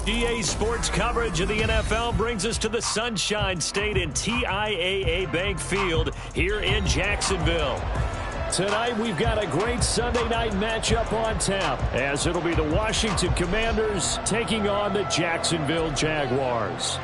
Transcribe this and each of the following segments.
EA Sports coverage of the NFL brings us to the Sunshine State and TIAA Bank Field here in Jacksonville. Tonight, we've got a great Sunday night matchup on tap, as it'll be the Washington Commanders taking on the Jacksonville Jaguars.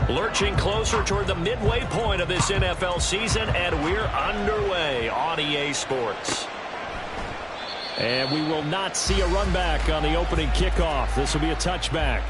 Lurching closer toward the midway point of this NFL season, and we're underway on EA Sports. And we will not see a run back on the opening kickoff. This will be a touchback.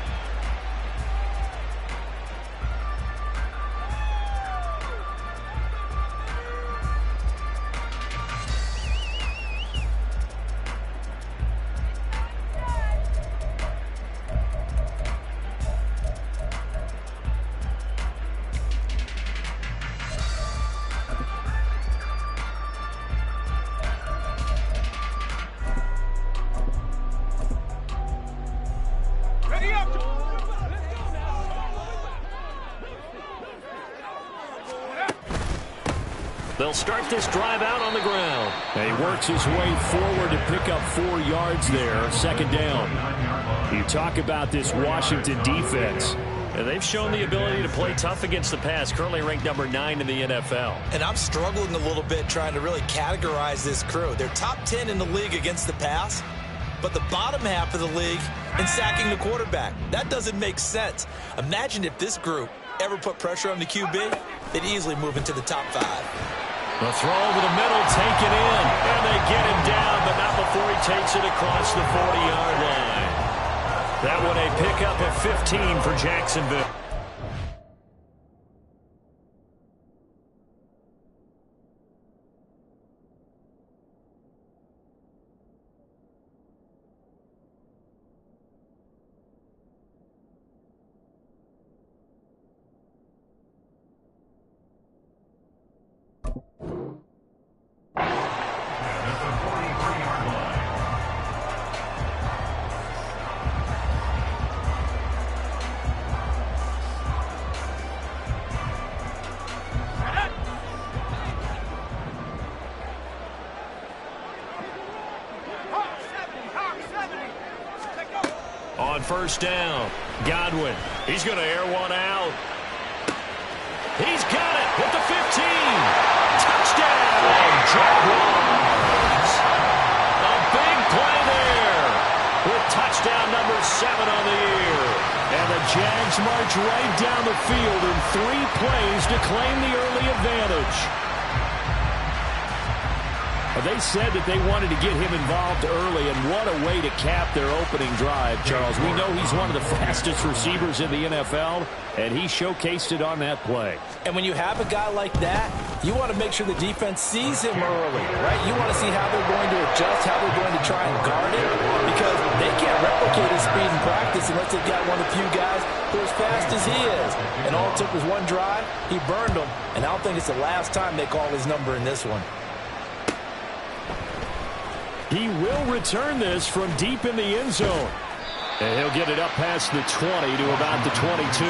They'll start this drive out on the ground. And he works his way forward to pick up 4 yards there. Second down. You talk about this Washington defense. And they've shown the ability to play tough against the pass, currently ranked number 9 in the NFL. And I'm struggling a little bit trying to really categorize this crew. They're top 10 in the league against the pass, but the bottom half of the league in sacking the quarterback. That doesn't make sense. Imagine if this group ever put pressure on the QB, they'd easily move into the top 5. The throw over the middle, taken in, and they get him down, but not before he takes it across the 40-yard line. That one a pickup of 15 for Jacksonville. On first down, Godwin. He's going to air one out. He's got it at the 15. Touchdown, Jaguars. A big play there with touchdown number 7 on the year. And the Jags march right down the field in 3 plays to claim the early advantage. They said that they wanted to get him involved early, and what a way to cap their opening drive, Charles. We know he's one of the fastest receivers in the NFL, and he showcased it on that play. And when you have a guy like that, you want to make sure the defense sees him early, right? You want to see how they're going to adjust, how they're going to try and guard it, because they can't replicate his speed in practice unless they've got one of the few guys who are as fast as he is. And all it took was one drive. He burned them, and I don't think it's the last time they call his number in this one. He will return this from deep in the end zone. And he'll get it up past the 20 to about the 22.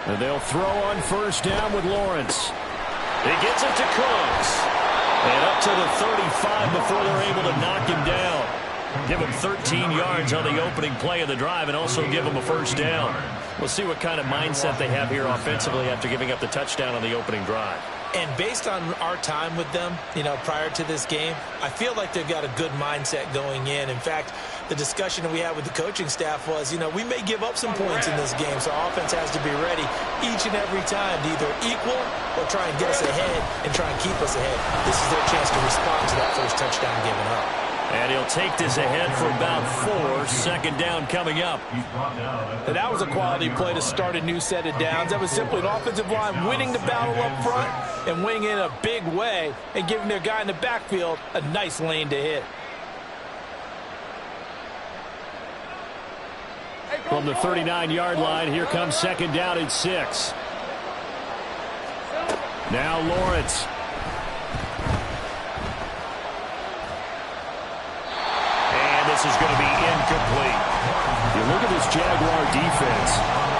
And they'll throw on first down with Lawrence. He gets it to Cooks. And up to the 35 before they're able to knock him down. Give him 13 yards on the opening play of the drive and also give him a first down. We'll see what kind of mindset they have here offensively after giving up the touchdown on the opening drive. And based on our time with them, prior to this game, I feel like they've got a good mindset going in. In fact, the discussion that we had with the coaching staff was, we may give up some points in this game, so our offense has to be ready each and every time to either equal or try and get us ahead and try and keep us ahead. This is their chance to respond to that first touchdown given up. And he'll take this ahead for about 4. Second down coming up. And that was a quality play to start a new set of downs. That was simply an offensive line winning the battle up front and winning in a big way and giving their guy in the backfield a nice lane to hit. From the 39-yard line, here comes second down and 6. Now Lawrence. And this is going to be incomplete. You look at this Jaguar defense.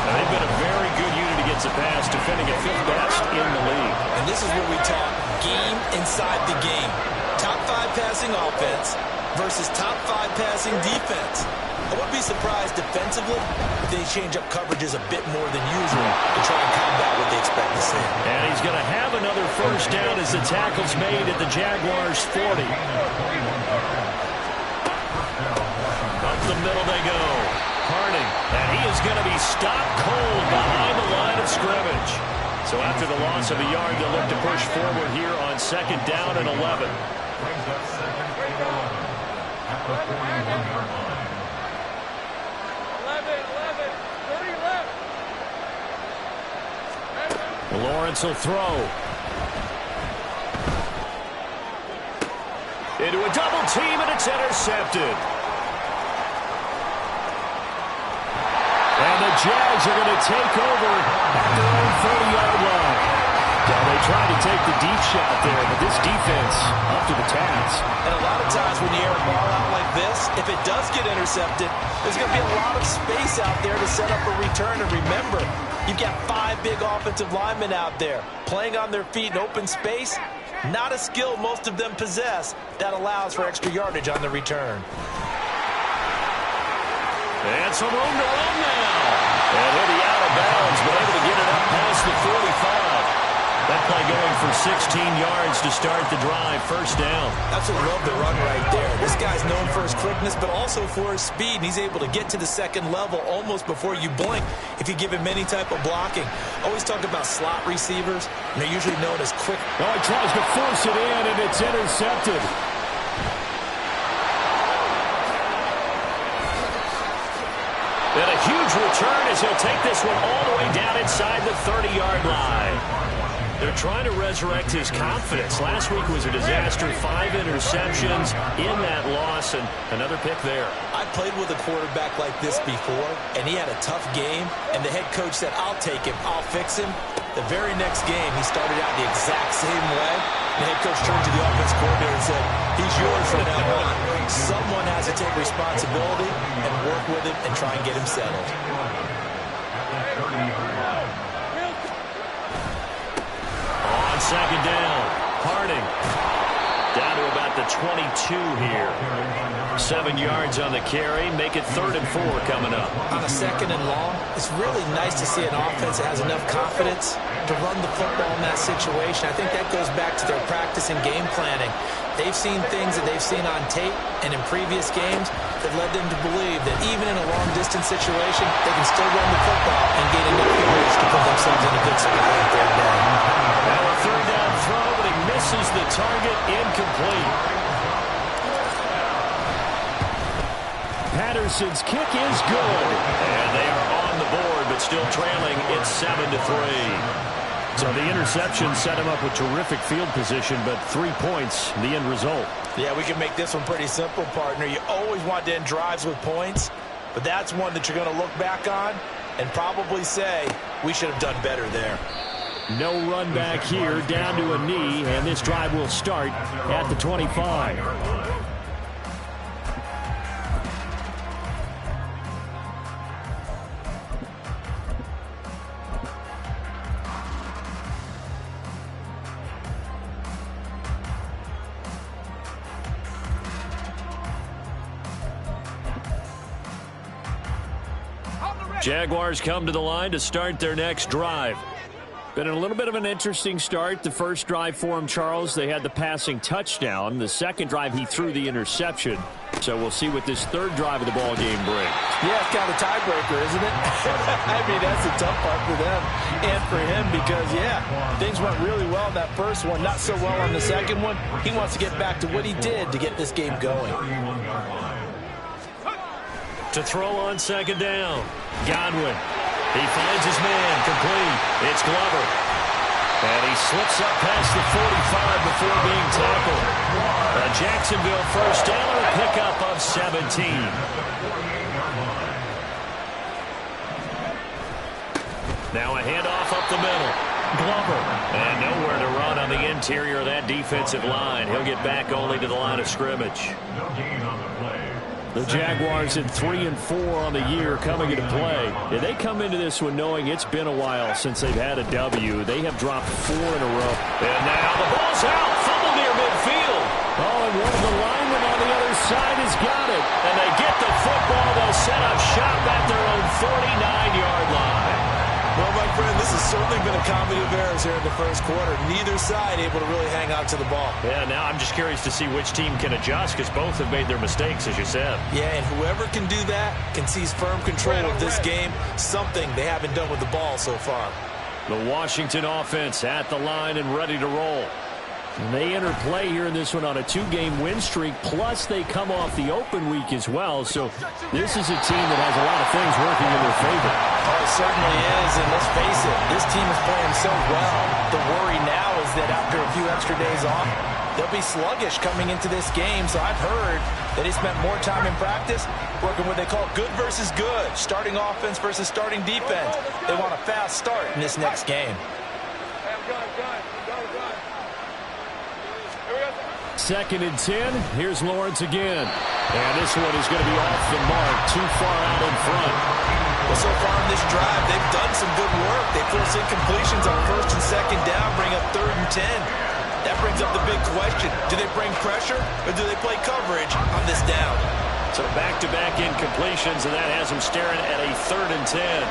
Now, they've been a very good unit against the pass, defending at 5th best in the league. And this is what we talk, game inside the game. Top 5 passing offense versus top 5 passing defense. I wouldn't be surprised defensively if they change up coverages a bit more than usual to try and combat what they expect to see. And he's going to have another first down as the tackle's made at the Jaguars' 40. Up the middle they go. Harding, and he is going to be stopped cold behind the line of scrimmage. So after the loss of a yard, they'll look to push forward here on second down and 11. Lawrence will throw. Into a double team, and it's intercepted. And the Jags are going to take over at their own 30-yard line. Now, they tried to take the deep shot there, but this defense up to the task. And a lot of times when you air a ball out like this, if it does get intercepted, there's going to be a lot of space out there to set up a return. And remember, you've got 5 big offensive linemen out there playing on their feet in open space. Not a skill most of them possess that allows for extra yardage on the return. And some room to run now. And he'll be out of bounds, but able to get it up past the 45. That play going for 16 yards to start the drive. First down. Absolutely love the run right there. This guy's known for his quickness, but also for his speed. And he's able to get to the second level almost before you blink if you give him any type of blocking. Always talk about slot receivers, and they're usually known as quick. Oh, he tries to force it in, and it's intercepted. And a huge return as he'll take this one all the way down inside the 30-yard line. They're trying to resurrect his confidence. Last week was a disaster. 5 interceptions in that loss, and another pick there. I played with a quarterback like this before, and he had a tough game, and the head coach said, I'll take him, I'll fix him. The very next game, he started out the exact same way. The head coach turned to the offense coordinator and said, he's yours from now on. Someone has to take responsibility and work with him and try and get him settled. On second down, Harding down to about the 22 here. 7 yards on the carry. Make it 3rd and 4 coming up. On a second and long, it's really nice to see an offense that has enough confidence to run the football in that situation. I think that goes back to their practice and game planning. They've seen things that they've seen on tape and in previous games that led them to believe that even in a long-distance situation, they can still run the football and gain enough yards to put themselves in a good spot on third down. Now a 3rd down throw, but he misses the target. Incomplete. Patterson's kick is good. And they are on the board, but still trailing. It's 7-3. So the interception set him up with terrific field position, but 3 points, the end result. Yeah, we can make this one pretty simple, partner. You always want to end drives with points, but that's one that you're going to look back on and probably say, we should have done better there. No run back here, down to a knee, and this drive will start at the 25. Jaguars come to the line to start their next drive. Been a little bit of an interesting start. The first drive for him, Charles, they had the passing touchdown. The second drive, he threw the interception. So we'll see what this third drive of the ball game brings. Yeah, it's kind of a tiebreaker, isn't it? I mean, that's the tough part for them and for him because, yeah, things went really well in that first one, not so well on the second one. He wants to get back to what he did to get this game going. To throw on second down, Godwin. He finds his man, complete. It's Glover. And he slips up past the 45 before being tackled. A Jacksonville first down, a pickup of 17. the middle. Glover. And nowhere to run on the interior of that defensive line. He'll get back only to the line of scrimmage. The Jaguars at 3-4 on the year coming into play. Yeah, they come into this one knowing it's been a while since they've had a W. They have dropped 4 in a row. And now the ball's out. Fumble near midfield. Oh, and one of the linemen on the other side has got it. And they get the football. They'll set up shop at their own 49-yard line. Well, my friend, this has certainly been a comedy of errors here in the first quarter. Neither side able to really hang on to the ball. Yeah, now I'm just curious to see which team can adjust because both have made their mistakes, as you said. Yeah, and whoever can do that can seize firm control of this game, something they haven't done with the ball so far. The Washington offense at the line and ready to roll. And they enter play here in this one on a 2-game win streak, plus they come off the open week as well. So this is a team that has a lot of things working in their favor. Oh, it certainly is, and let's face it, this team is playing so well. The worry now is that after a few extra days off, they'll be sluggish coming into this game. So I've heard that he spent more time in practice working what they call good versus good, starting offense versus starting defense. They want a fast start in this next game. Second and 10. Here's Lawrence again. And this one is going to be off the mark, too far out in front. Well, so far in this drive, they've done some good work. They force incompletions on first and second down, bring up 3rd and 10. That brings up the big question. Do they bring pressure or do they play coverage on this down? So back-to-back incompletions, and that has them staring at a 3rd and 10.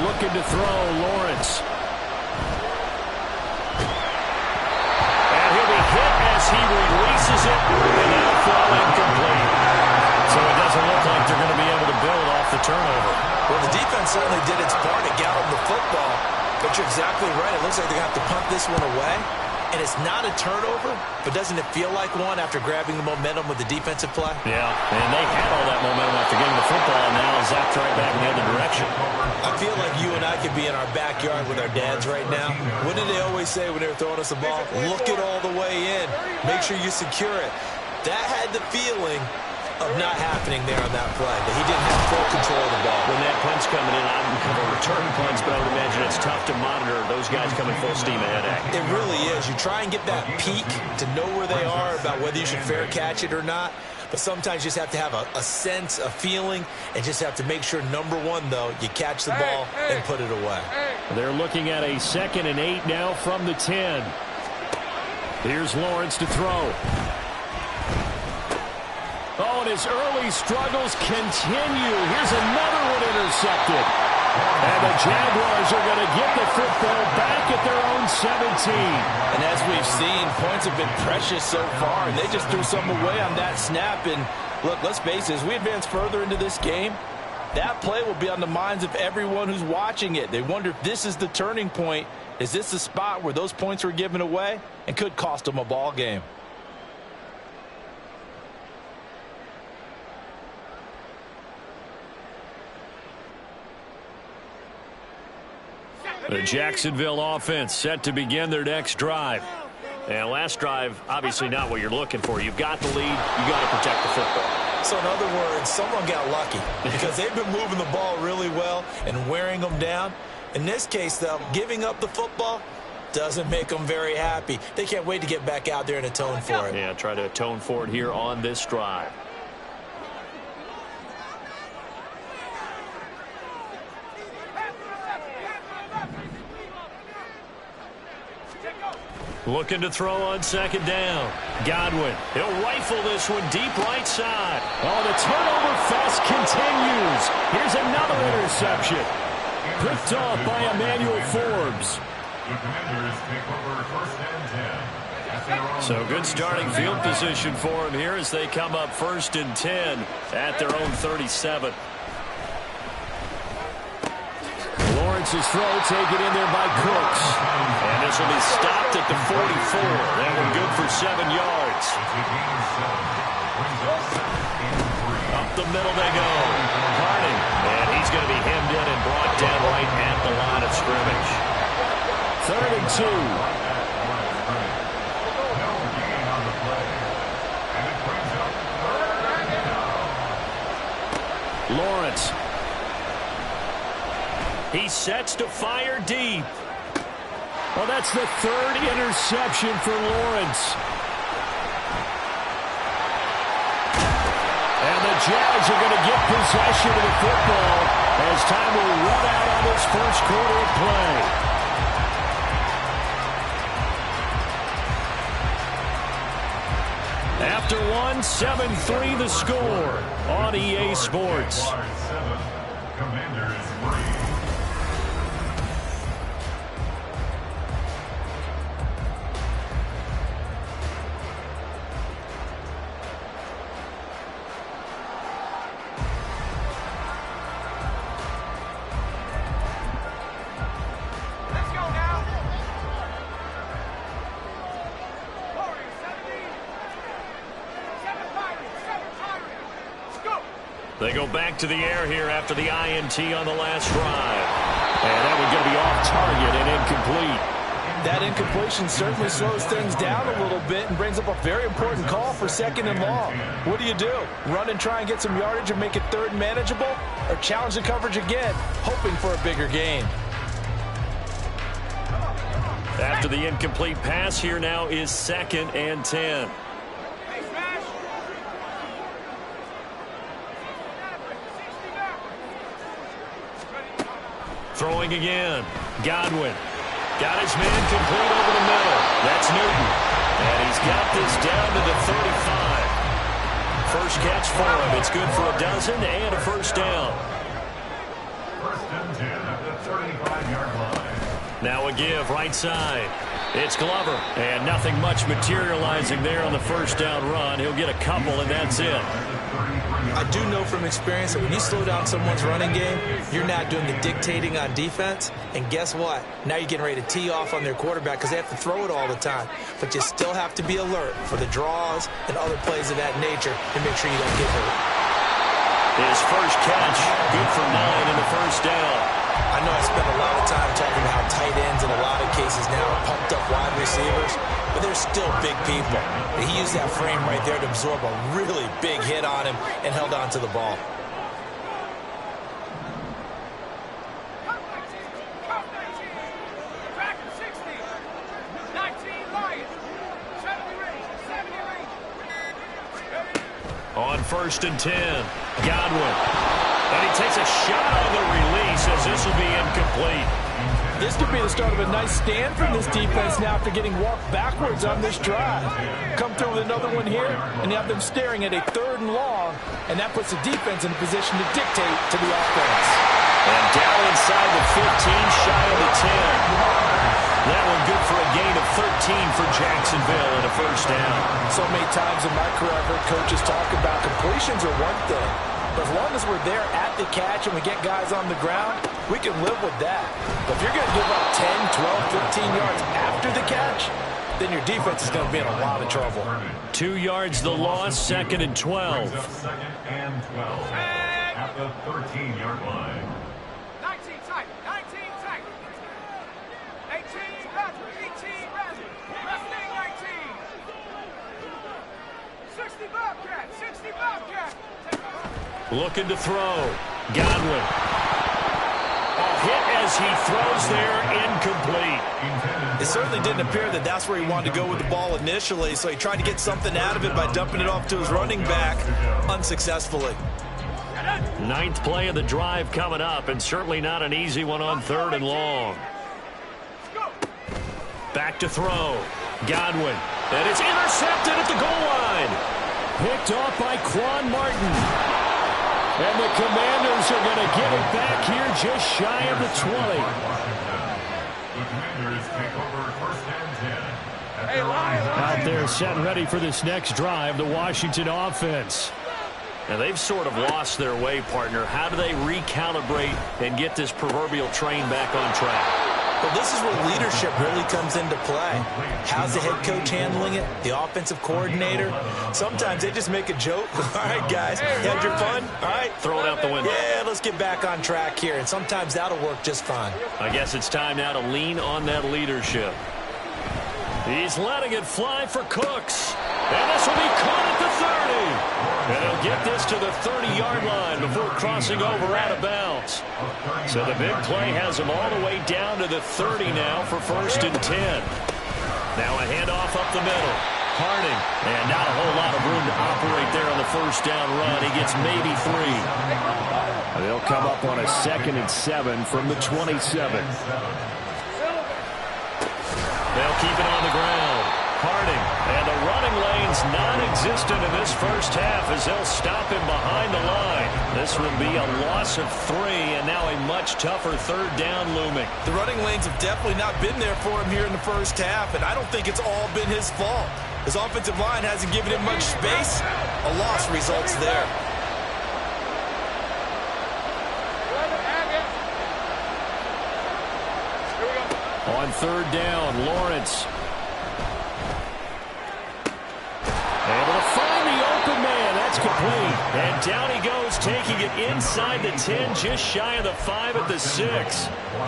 Looking to throw, Lawrence. He releases it, and now throw incomplete. So it doesn't look like they're going to be able to build off the turnover. Well, the defense certainly did its part to get them the football, but you're exactly right. It looks like they're going to have to punt this one away, and it's not a turnover, but doesn't it feel like one after grabbing the momentum with the defensive play? Yeah, and they had all that momentum after getting the football, and now zapped right back in the other direction. I feel like you and I could be in our backyard with our dads right now. What did they always say when they were throwing us the ball? Look it all the way in. Make sure you secure it. That had the feeling of not happening there on that play, that he didn't have full control of the ball. When that punt's coming in, I don't have a return punts, but I would imagine it's tough to monitor those guys coming full steam ahead at you. It really is. You try and get that peek to know where they are, about whether you should fair catch it or not. But sometimes you just have to have a sense, a feeling, and just have to make sure, number one, though, you catch the ball and put it away. They're looking at a 2nd and 8 now from the 10. Here's Lawrence to throw. Oh, and his early struggles continue. Here's another one intercepted. And the Jaguars are going to get the football back at their own 17. And as we've seen, points have been precious so far, and they just threw some away on that snap. And look, let's face it, as we advance further into this game, that play will be on the minds of everyone who's watching it. They wonder if this is the turning point. Is this the spot where those points were given away and could cost them a ball game? The Jacksonville offense set to begin their next drive. And last drive, obviously not what you're looking for. You've got the lead. You got to protect the football. So in other words, someone got lucky because they've been moving the ball really well and wearing them down. In this case, though, giving up the football doesn't make them very happy. They can't wait to get back out there and atone for it. Yeah, try to atone for it here on this drive. Looking to throw on 2nd down. Godwin. He'll rifle this one deep right side. Oh, the turnover fest continues. Here's another interception. Picked off by Emmanuel Forbes. So good starting field position for him here as they come up 1st and 10 at their own 37. Lawrence's throw taken in there by Cooks. And this will be stopped at the 44. That one good for 7 yards. Up the middle they go. Harding. And he's going to be hemmed in and brought down right at the line of scrimmage. 3rd and 2. Lawrence He sets to fire deep. Well, that's the third interception for Lawrence. And the Jags are going to get possession of the football as time will run out on this first quarter of play. After one, 7-3 the score on EA Sports. Commanders 3. They go back to the air here after the INT on the last drive. And that one's going to be off target and incomplete. That incompletion certainly slows things down a little bit and brings up a very important call for 2nd and long. What do? Run and try and get some yardage and make it 3rd manageable? Or challenge the coverage again, hoping for a bigger gain? After the incomplete pass, here now is 2nd and 10. Throwing again. Godwin. Got his man complete over the middle. That's Newton. And he's got this down to the 35. First catch for him. It's good for a dozen and a first down. 1st and 10 at the 35-yard line. Now a give right side. It's Glover. And nothing much materializing there on the first down run. He'll get a couple, and that's it. I do know from experience that when you slow down someone's running game, you're not doing the dictating on defense. And guess what? Now you're getting ready to tee off on their quarterback because they have to throw it all the time. But you still have to be alert for the draws and other plays of that nature to make sure you don't get hurt. His first catch, good for 9 in the first down. I know I spent a lot of time talking about how tight ends in a lot of cases now are pumped up wide receivers, but they're still big people. And he used that frame right there to absorb a really big hit on him and held on to the ball. On 1st and 10, Godwin. And he takes a shot on the release as this will be incomplete. This could be the start of a nice stand from this defense now after getting walked backwards on this drive. Come through with another one here, and you have them staring at a 3rd and long, and that puts the defense in a position to dictate to the offense. And down inside the 15, shy of the 10. That one good for a gain of 13 for Jacksonville and a first down. So many times in my career I've heard coaches talk about completions are one thing, but as long as we're there at the catch and we get guys on the ground, we can live with that. But if you're going to give up 10, 12, 15 yards after the catch, then your defense is going to be in a lot of trouble. 2 yards the loss, 2nd and 12. 2nd and 12 at the 13-yard line. 19 tight, 19 tight. 18 Roger, 18 Roger. Resting 19. 60 Bobcat, 60 Bobcat. Looking to throw. Godwin. A hit as he throws there, incomplete. It certainly didn't appear that that's where he wanted to go with the ball initially, so he tried to get something out of it by dumping it off to his running back unsuccessfully. 9th play of the drive coming up, and certainly not an easy one on 3rd and long. Back to throw. Godwin. And it's intercepted at the goal line. Picked off by Quan Martin. And the Commanders are going to get it back here just shy of the 20. The Commanders take over 1st and 10. Out there set and ready for this next drive, the Washington offense. Now they've sort of lost their way, partner. How do they recalibrate and get this proverbial train back on track? Well, this is where leadership really comes into play. How's the head coach handling it? The offensive coordinator? Sometimes they just make a joke. All right, guys, had your fun? All right. Throw it out the window. Yeah, let's get back on track here. And sometimes that'll work just fine. I guess it's time now to lean on that leadership. He's letting it fly for Cooks. And this will be caught at the 30. And he'll get this to the 30-yard line before crossing over out of bounds. So the big play has him all the way down to the 30 now for 1st and 10. Now a handoff up the middle. Harding. And not a whole lot of room to operate there on the 1st down run. He gets maybe 3. They'll come up on a 2nd and 7 from the 27. They'll keep it on the ground. Harding. And the running lane's non-existent in this first half as they'll stop him behind the line. This will be a loss of 3 and now a much tougher 3rd down looming. The running lanes have definitely not been there for him here in the first half, and I don't think it's all been his fault. His offensive line hasn't given him much space. A loss results there. On 3rd down, Lawrence. Able to find the open man. That's complete. And down he goes, taking it inside the 10, just shy of the 5 at the 6.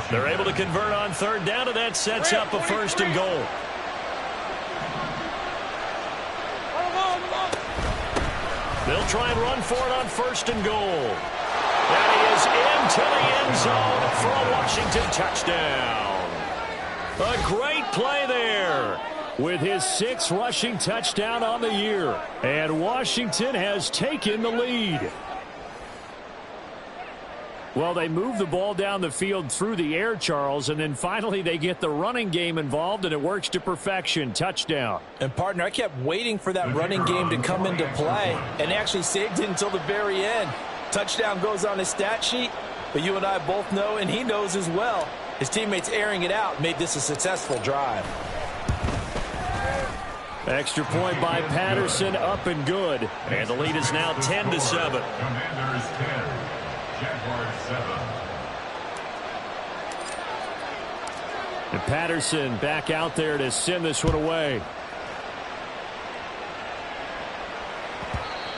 They're able to convert on 3rd down, and that sets up a 1st and goal. They'll try and run for it on 1st and goal. And he is into the end zone for a Washington touchdown. A great play there with his 6th rushing touchdown on the year. And Washington has taken the lead. Well, they move the ball down the field through the air, Charles, and then finally they get the running game involved, and it works to perfection. Touchdown. And, partner, I kept waiting for that running game to come into play and actually saved it until the very end. Touchdown goes on his stat sheet, but you and I both know, and he knows as well, his teammates airing it out made this a successful drive. Extra point by Patterson, up and good. And the lead is now 10-7. Commanders 10, Jaguars 7. And Patterson back out there to send this one away.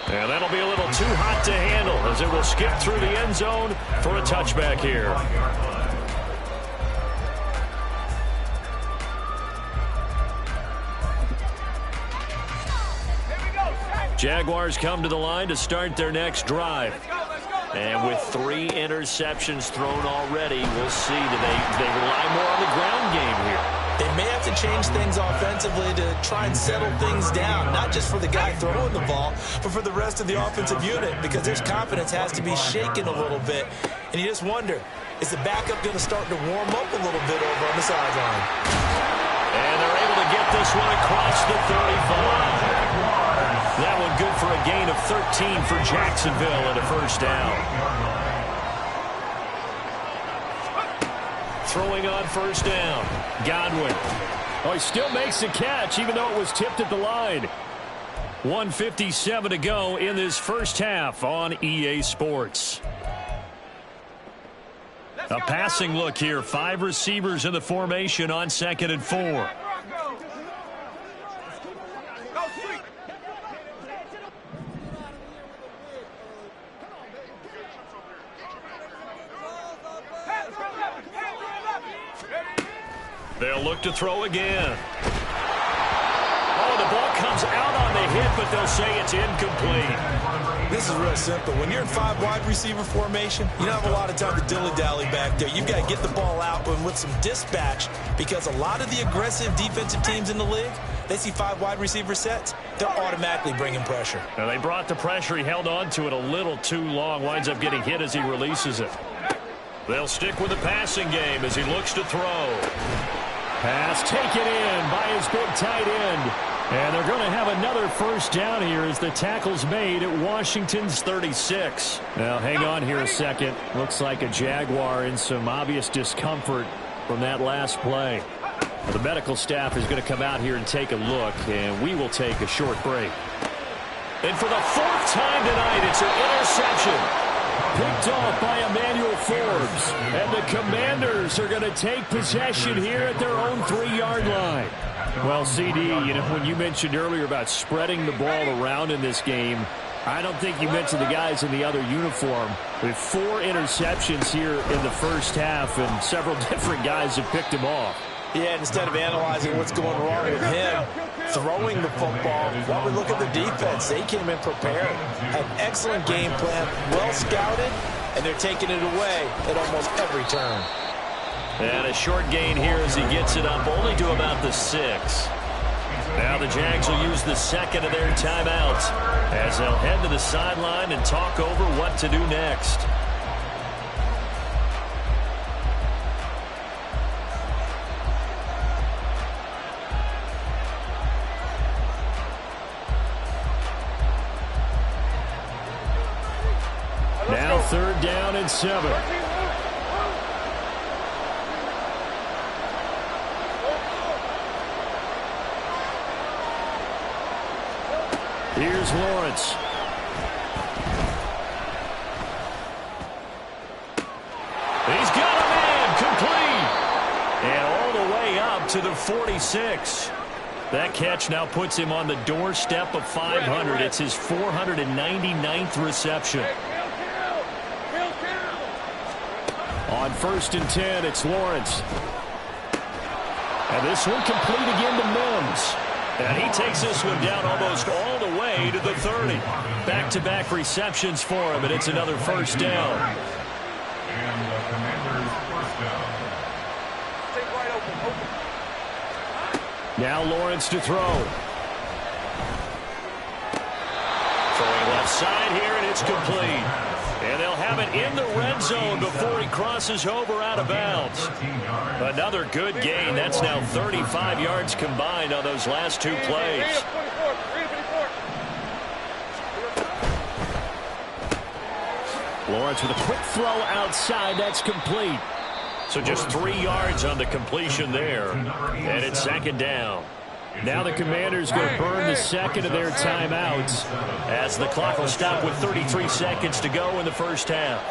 And that'll be a little too hot to handle as it will skip through the end zone for a touchback here. Jaguars come to the line to start their next drive. And with 3 interceptions thrown already, we'll see. Do they rely more on the ground game here? They may have to change things offensively to try and settle things down, not just for the guy throwing the ball, but for the rest of the offensive unit, because their confidence has to be shaken a little bit. And you just wonder, is the backup going to start to warm up a little bit over on the sideline? And they're able to get this one across the 35. That one good for a gain of 13 for Jacksonville and a 1st down. Throwing on 1st down. Godwin. Oh, he still makes the catch even though it was tipped at the line. 1:57 to go in this first half on EA Sports. A passing look here. 5 receivers in the formation on 2nd and 4. They'll look to throw again. Oh, the ball comes out on the hit, but they'll say it's incomplete. This is real simple. When you're in 5 wide receiver formation, you don't have a lot of time to dilly-dally back there. You've got to get the ball out with some dispatch, because a lot of the aggressive defensive teams in the league, they see 5 wide receiver sets, they're automatically bringing pressure. Now they brought the pressure. He held on to it a little too long. Winds up getting hit as he releases it. They'll stick with the passing game as he looks to throw. Pass taken in by his big tight end. And they're going to have another 1st down here as the tackle's made at Washington's 36. Now, hang on here a second. Looks like a Jaguar in some obvious discomfort from that last play. The medical staff is going to come out here and take a look, and we will take a short break. And for the 4th time tonight, it's an interception. Picked off by Emmanuel Forbes. And the Commanders are going to take possession here at their own 3-yard line. Well, CD, when you mentioned earlier about spreading the ball around in this game, I don't think you mentioned the guys in the other uniform. With 4 interceptions here in the first half, and several different guys have picked him off. Yeah, instead of analyzing what's going wrong with him throwing the football, while we look at the defense, they came in prepared, had excellent game plan, well scouted, and they're taking it away at almost every turn. And a short gain here as he gets it up only to about the 6. Now the Jags will use the second of their timeouts as they'll head to the sideline and talk over what to do next. Now 3rd down and 7. Here's Lawrence. He's got a man complete. And all the way up to the 46. That catch now puts him on the doorstep of 500. It's his 499th reception. On 1st and 10, it's Lawrence. And this one complete again to Mims. And he takes this one down almost all the way to the 30. Back-to-back receptions for him, and it's another 1st down. And the Commanders' 1st down. Stay wide open. Now Lawrence to throw. Throwing left side here, and it's complete. And they'll have it in the red zone before he crosses over out of bounds. Another good gain. That's now 35 yards combined on those last 2 plays. Lawrence with a quick throw outside. That's complete. So just 3 yards on the completion there. And it's 2nd down. Now the Commanders going to burn the second of their timeouts as the clock will stop with 33 seconds to go in the 1st half.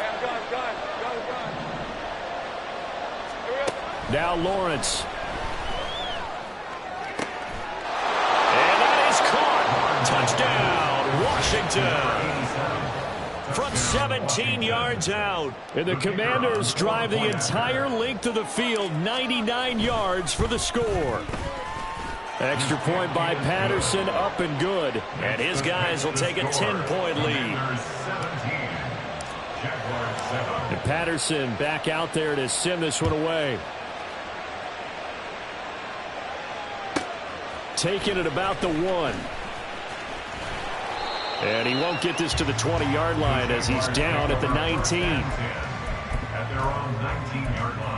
Now Lawrence. And that is caught. Touchdown, Washington. From 17 yards out. And the Commanders drive the entire length of the field, 99 yards for the score. Extra point by Patterson, up and good. And his guys will take a 10-point lead. And Patterson back out there to send this one away. Taking it about the 1. And he won't get this to the 20-yard line as he's down at the 19. At their own 19-yard line.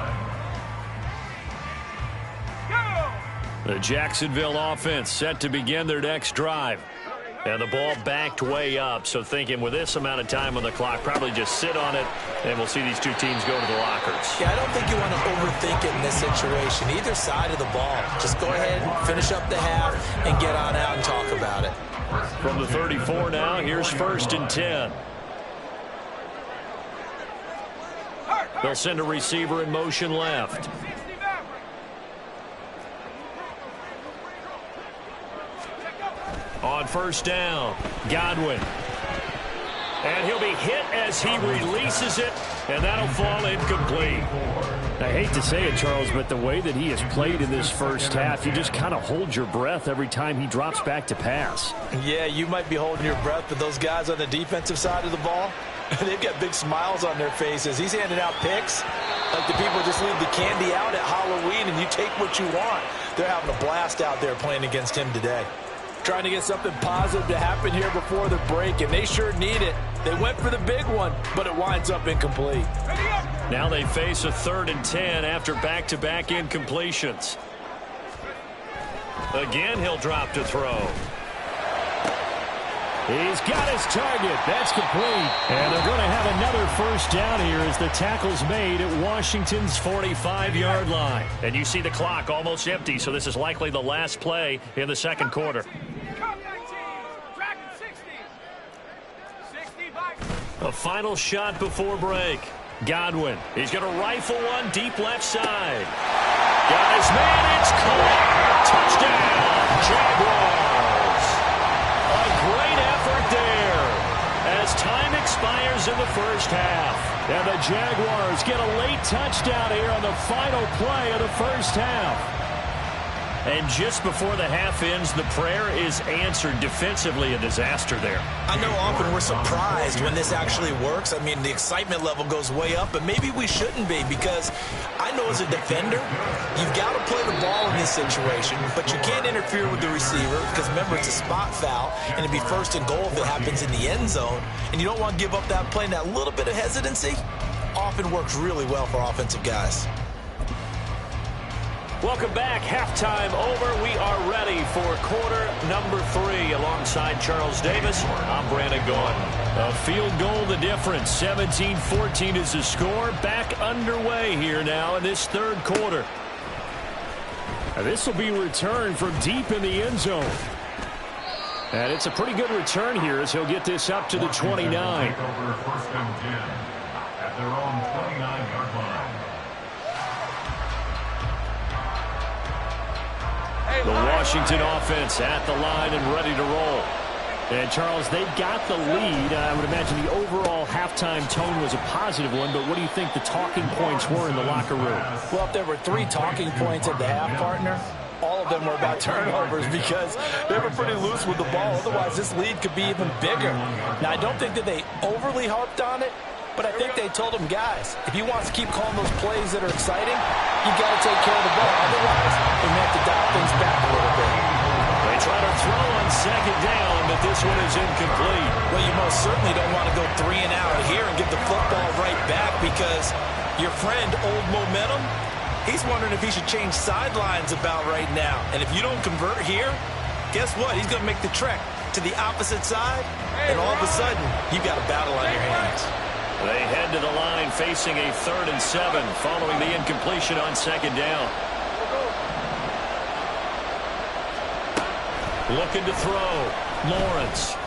The Jacksonville offense set to begin their next drive. And the ball backed way up, so thinking with this amount of time on the clock, probably just sit on it, and we'll see these 2 teams go to the lockers. Yeah, I don't think you want to overthink it in this situation. Either side of the ball. Just go ahead and finish up the half and get on out and talk about it. From the 34 now, here's 1st and 10. They'll send a receiver in motion left. On 1st down, Godwin. And he'll be hit as he releases it, and that'll fall incomplete. I hate to say it, Charles, but the way that he has played in this 1st half, you just kind of hold your breath every time he drops back to pass. Yeah, you might be holding your breath, but those guys on the defensive side of the ball, they've got big smiles on their faces. He's handing out picks like the people just leave the candy out at Halloween and you take what you want. They're having a blast out there playing against him today. Trying to get something positive to happen here before the break, and they sure need it. They went for the big one, but it winds up incomplete. Now they face a 3rd and 10 after back-to-back incompletions. Again, he'll drop to throw. He's got his target. That's complete. And they're going to have another 1st down here as the tackle's made at Washington's 45-yard line. And you see the clock almost empty, so this is likely the last play in the 2nd quarter. A final shot before break. Godwin. He's going to rifle one deep left side. Got his man. It's caught. Touchdown, Jaguars. A great effort there as time expires in the 1st half. And the Jaguars get a late touchdown here on the final play of the 1st half. And just before the half ends, the prayer is answered. Defensively, a disaster there. I know often we're surprised when this actually works. I mean, the excitement level goes way up, but maybe we shouldn't be, because I know as a defender, you've got to play the ball in this situation, but you can't interfere with the receiver because, remember, it's a spot foul, and it'd be first and goal if it happens in the end zone, and you don't want to give up that play. And that little bit of hesitancy often works really well for offensive guys. Welcome back. Halftime over. We are ready for quarter number 3. Alongside Charles Davis, I'm Brandon Gaudin. A field goal the difference. 17-14 is the score. Back underway here now in this third quarter. This will be returned from deep in the end zone. And it's a pretty good return here as he'll get this up to the 29. Over first and 10 at their own 29-yard line. The Washington offense at the line and ready to roll. And, Charles, they've got the lead. I would imagine the overall halftime tone was a positive one, but what do you think the talking points were in the locker room? Well, if there were 3 talking points at the half, partner, all of them were about turnovers because they were pretty loose with the ball. Otherwise, this lead could be even bigger. Now, I don't think that they overly harped on it, but I think they told them, guys, if he wants to keep calling those plays that are exciting, you got to take care of the ball. Otherwise, we may have to dial things back a little bit. They try to throw on second down, but this one is incomplete. Well, you most certainly don't want to go 3 and out here and get the football right back, because your friend, Old Momentum, he's wondering if he should change sidelines about right now. And if you don't convert here, guess what? He's going to make the trek to the opposite side, and all of a sudden, you've got a battle on your hands. They head to the line facing a 3rd and 7 following the incompletion on second down. Looking to throw. Lawrence.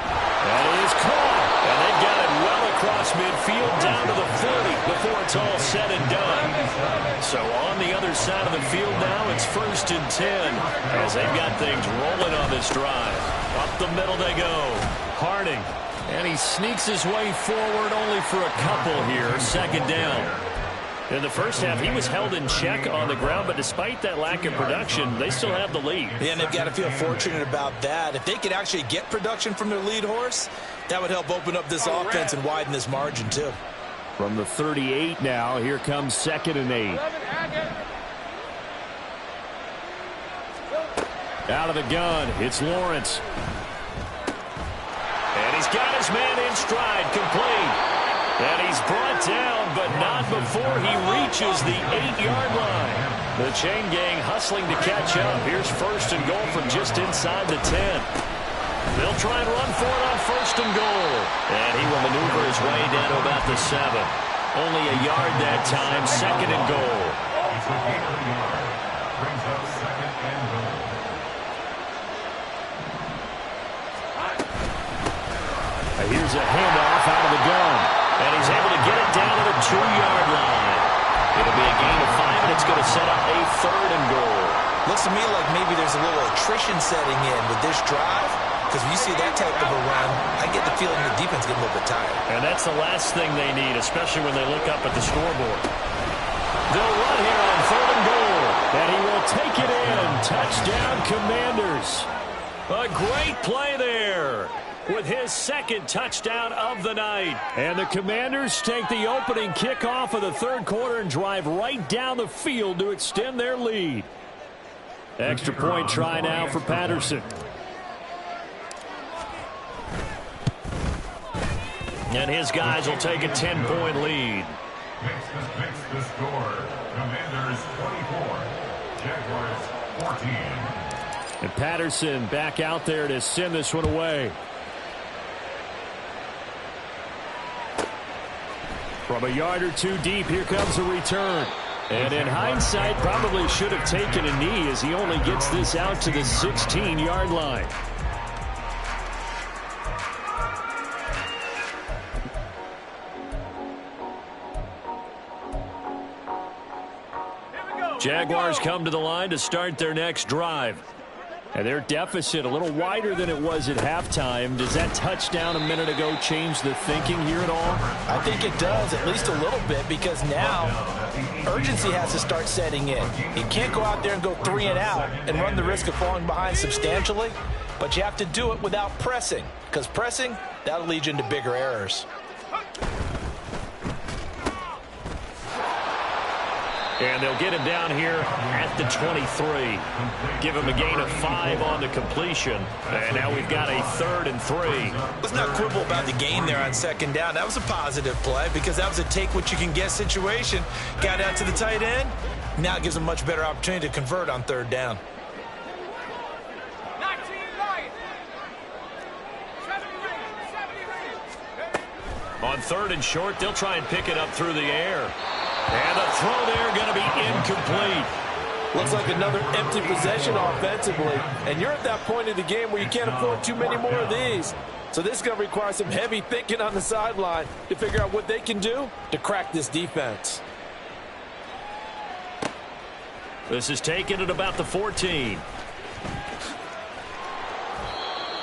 That is caught. And they got it well across midfield down to the 40 before it's all said and done. So on the other side of the field now, it's 1st and 10 as they've got things rolling on this drive. Up the middle they go. Harding. And he sneaks his way forward only for a couple here. 2nd down. In the first half, he was held in check on the ground, but despite that lack of production, they still have the lead. Yeah, and they've got to feel fortunate about that. If they could actually get production from their lead horse, that would help open up this offense and widen this margin, too. From the 38 now, here comes 2nd and 8. Out of the gun, it's Lawrence. And he's got his man in stride, complete. And he's brought down, but not before he reaches the 8-yard line. The chain gang hustling to catch up. Here's 1st and goal from just inside the 10. They'll try and run for it on 1st and goal. And he will maneuver his way down to about the 7. Only a yard that time, 2nd and goal. It's a gain of a yard. Brings up 2nd and goal. Here's a handoff out of the gun. And he's able to get it down to the 2-yard line. It'll be a gain of 5, and it's going to set up a 3rd and goal. Looks to me like maybe there's a little attrition setting in with this drive, because when you see that type of a run, I get the feeling the defense getting a little bit tired. And that's the last thing they need, especially when they look up at the scoreboard. They'll run here on 3rd and goal. And he will take it in. Touchdown, Commanders. A great play there with his 2nd touchdown of the night. And the Commanders take the opening kickoff of the 3rd quarter and drive right down the field to extend their lead. Extra point try now for Patterson. And his guys will take a 10-point lead. Makes the score. Commanders 24. Jaguars 14. And Patterson back out there to send this one away. From a yard or 2 deep, here comes a return. And in hindsight, probably should have taken a knee as he only gets this out to the 16-yard line. Jaguars come to the line to start their next drive. And their deficit a little wider than it was at halftime. Does that touchdown a minute ago change the thinking here at all? I think it does, at least a little bit, because now urgency has to start setting in. You can't go out there and go 3 and out and run the risk of falling behind substantially, but you have to do it without pressing, because pressing, that'll lead you into bigger errors. And they'll get him down here at the 23. Give him a gain of 5 on the completion. And now we've got a 3rd and 3. Let's not quibble about the gain there on 2nd down. That was a positive play because that was a take-what-you-can-get situation. Got out to the tight end. Now it gives him a much better opportunity to convert on 3rd down. On 3rd and short, they'll try and pick it up through the air. And the throw there going to be incomplete. Looks like another empty possession offensively. And you're at that point in the game where you can't afford too many more of these. So this is going to require some heavy thinking on the sideline to figure out what they can do to crack this defense. This is taken at about the 14.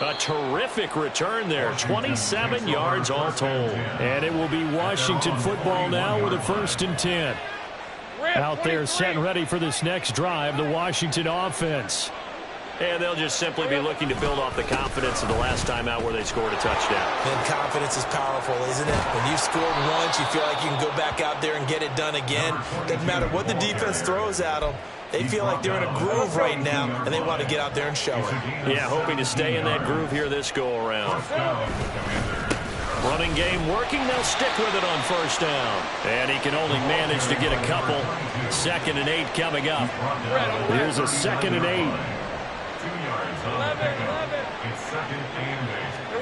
A terrific return there. 27 yards all told. And it will be Washington football now with a 1st and 10. Out there set and ready for this next drive, the Washington offense. And they'll just simply be looking to build off the confidence of the last time out where they scored a touchdown. And confidence is powerful, isn't it? When you've scored once, you feel like you can go back out there and get it done again. Doesn't matter what the defense throws at them. They feel like they're in a groove right now, and they want to get out there and show it. Yeah, hoping to stay in that groove here this go-around. Running game working. They'll stick with it on 1st down. And he can only manage to get a couple. 2nd and 8 coming up. Here's a 2nd and 8. 2 yards. 11. It's 2nd and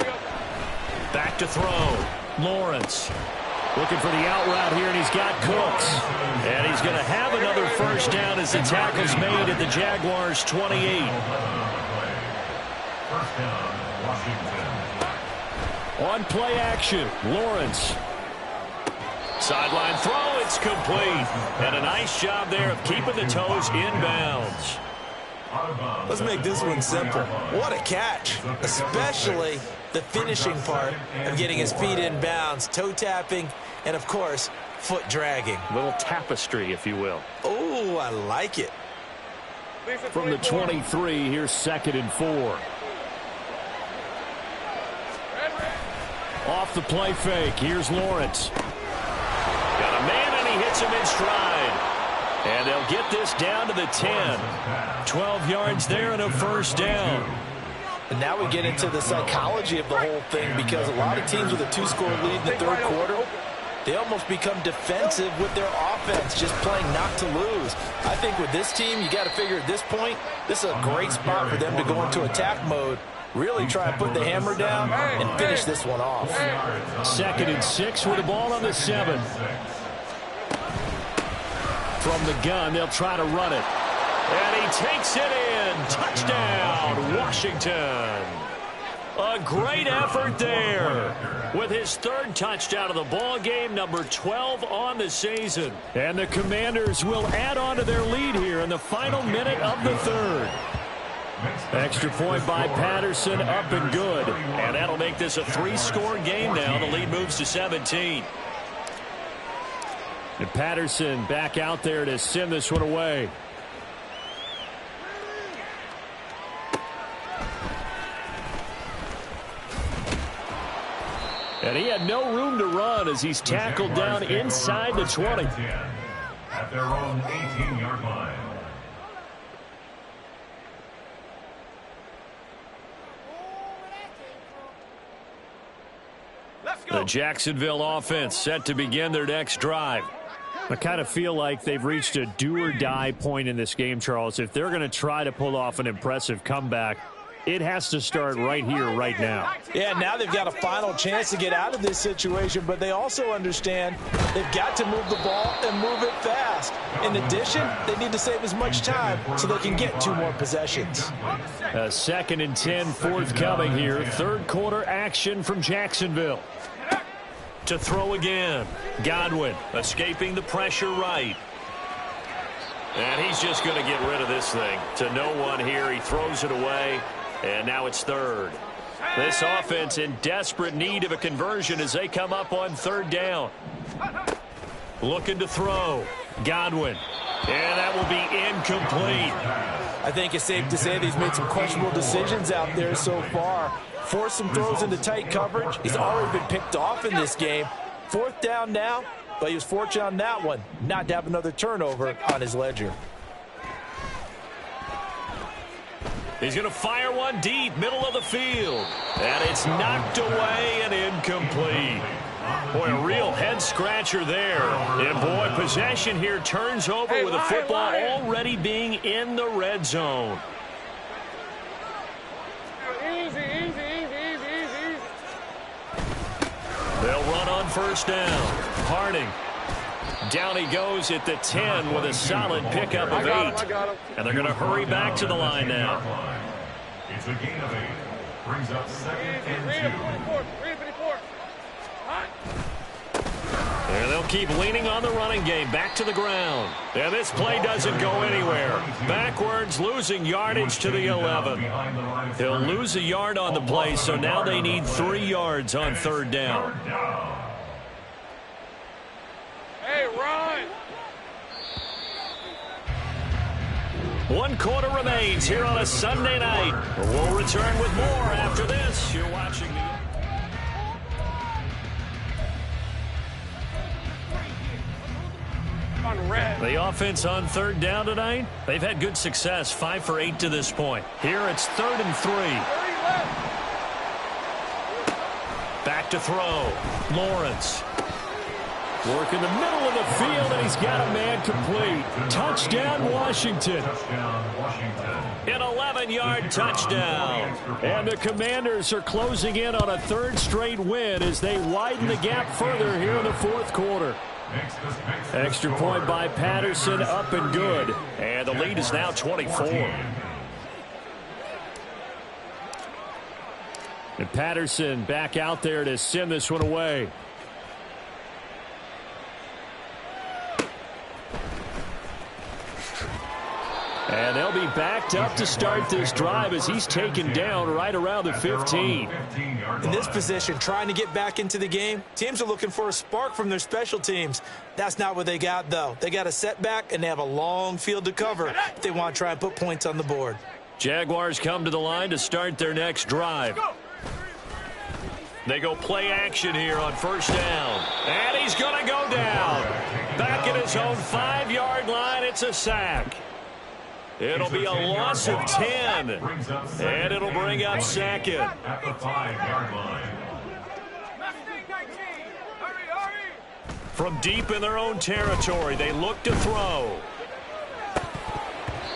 8. Back to throw. Lawrence. Looking for the out route here, and he's got Cooks. And he's going to have another 1st down as the tackle's made at the Jaguars' 28. 1st down, Washington. On play action, Lawrence. Sideline throw, it's complete. And a nice job there of keeping the toes inbounds. Let's make this one simple. What a catch, especially the finishing part of getting his feet in bounds, toe tapping, and of course, foot dragging. Little tapestry, if you will. Oh, I like it. From the 23, here's 2nd and 4. Off the play fake, here's Lawrence. Got a man, and he hits him in stride. And they'll get this down to the 10. 12 yards there and a 1st down. And now we get into the psychology of the whole thing, because a lot of teams with a 2-score lead in the 3rd quarter, they almost become defensive with their offense, just playing not to lose. I think with this team, you got to figure at this point, this is a great spot for them to go into attack mode, really try to put the hammer down and finish this one off. 2nd and 6 with the ball on the 7. From the gun, they'll try to run it. And he takes it in. Touchdown, Washington. A great effort there with his 3rd touchdown of the ball game, number 12 on the season. And the Commanders will add on to their lead here in the final minute of the 3rd. Extra point by Patterson, up and good. And that'll make this a 3-score game now. The lead moves to 17. And Patterson back out there to send this one away. And he had no room to run as he's tackled down inside the 20. At their own 18-yard line. The Jacksonville offense set to begin their next drive. I kind of feel like they've reached a do-or-die point in this game, Charles. If they're going to try to pull off an impressive comeback, it has to start right here, right now. Yeah, now they've got a final chance to get out of this situation, but they also understand they've got to move the ball and move it fast. In addition, they need to save as much time so they can get 2 more possessions. A 2nd and 10 forthcoming here. 3rd quarter action from Jacksonville. To throw again. Godwin escaping the pressure right. And he's just going to get rid of this thing. To no one here. He throws it away. And now it's 3rd. This offense in desperate need of a conversion as they come up on 3rd down. Looking to throw. Godwin. And that will be incomplete. I think it's safe to say that he's made some questionable decisions out there so far. Forced some throws into tight coverage. He's already been picked off in this game. 4th down now, but he was fortunate on that one not to have another turnover on his ledger. He's going to fire one deep, middle of the field. And it's knocked away and incomplete. Boy, a real head-scratcher there. And, boy, possession here turns over with a football already being in the red zone. They'll run on 1st down. Harding. Down he goes at the 10 with a solid pickup of 8. And they're going to hurry back to the line now. It's a gain of 8. Brings up 2nd and 2. And they'll keep leaning on the running game. Back to the ground. And this play doesn't go anywhere. Backwards, losing yardage to the 11. They'll lose a yard on the play, so now they need 3 yards on 3rd down. Hey, run! 1 quarter remains here on a Sunday night. We'll return with more after this. You're watching the... The offense on 3rd down tonight, they've had good success, 5 for 8 to this point. Here it's 3rd and 3. Back to throw. Lawrence. Work in the middle of the field, and he's got a man complete. Touchdown, Washington. An 11-yard touchdown. And the Commanders are closing in on a 3rd straight win as they widen the gap further here in the 4th quarter. Extra point by Patterson, up and good. And the lead is now 24. And Patterson back out there to send this one away. And they'll be backed up to start this drive as he's taken down right around the 15. In this position, trying to get back into the game, teams are looking for a spark from their special teams. That's not what they got, though. They got a setback, and they have a long field to cover if they want to try and put points on the board. Jaguars come to the line to start their next drive. They go play action here on 1st down. And he's going to go down. Back at his own 5-yard line, it's a sack. It'll be a loss of 10, and it'll bring up 2nd. At the 5-yard line. From deep in their own territory, they look to throw.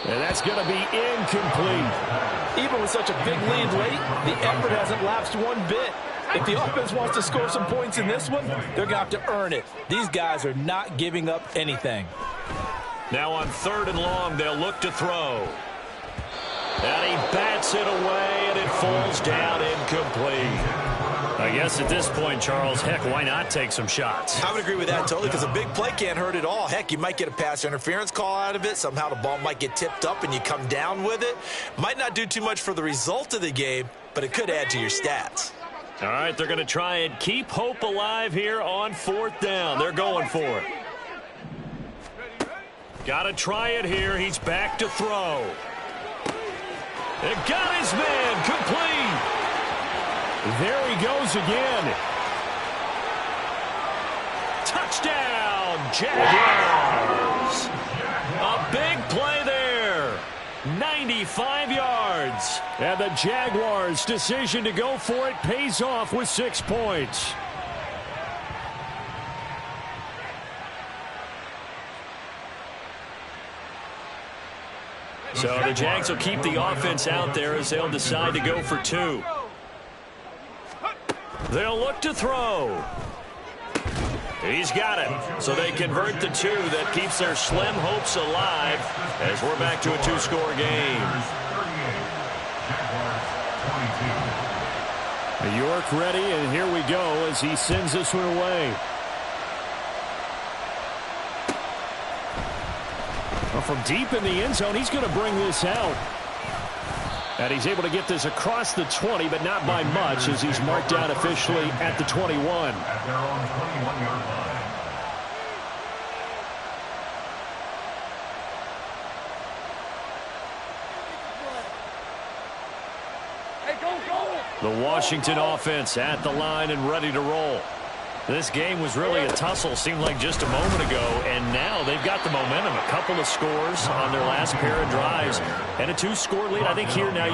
And that's going to be incomplete. Even with such a big lead late, the effort hasn't lapsed one bit. If the offense wants to score some points in this one, they're going to have to earn it. These guys are not giving up anything. Now on 3rd and long, they'll look to throw. And he bats it away, and it falls down incomplete. I guess at this point, Charles, heck, why not take some shots? I would agree with that totally, because a big play can't hurt at all. Heck, you might get a pass interference call out of it. Somehow the ball might get tipped up and you come down with it. Might not do too much for the result of the game, but it could add to your stats. All right, they're going to try and keep hope alive here on 4th down. They're going for it. Got to try it here. He's back to throw. It got his man complete. There he goes again. Touchdown, Jaguars. A big play there. 95 yards. And the Jaguars' decision to go for it pays off with 6 points. So the Jags will keep the offense out there as they'll decide to go for 2. They'll look to throw. He's got it. So they convert the 2. That keeps their slim hopes alive as we're back to a 2-score game. York ready, and here we go as he sends this one away. Well, from deep in the end zone, he's going to bring this out. And he's able to get this across the 20, but not by much, as he's marked out officially at the 21. At their own 21-yard line. The Washington offense at the line and ready to roll. This game was really a tussle, seemed like just a moment ago, and now they've got the momentum. A couple of scores on their last pair of drives, and a 2-score lead. I think here now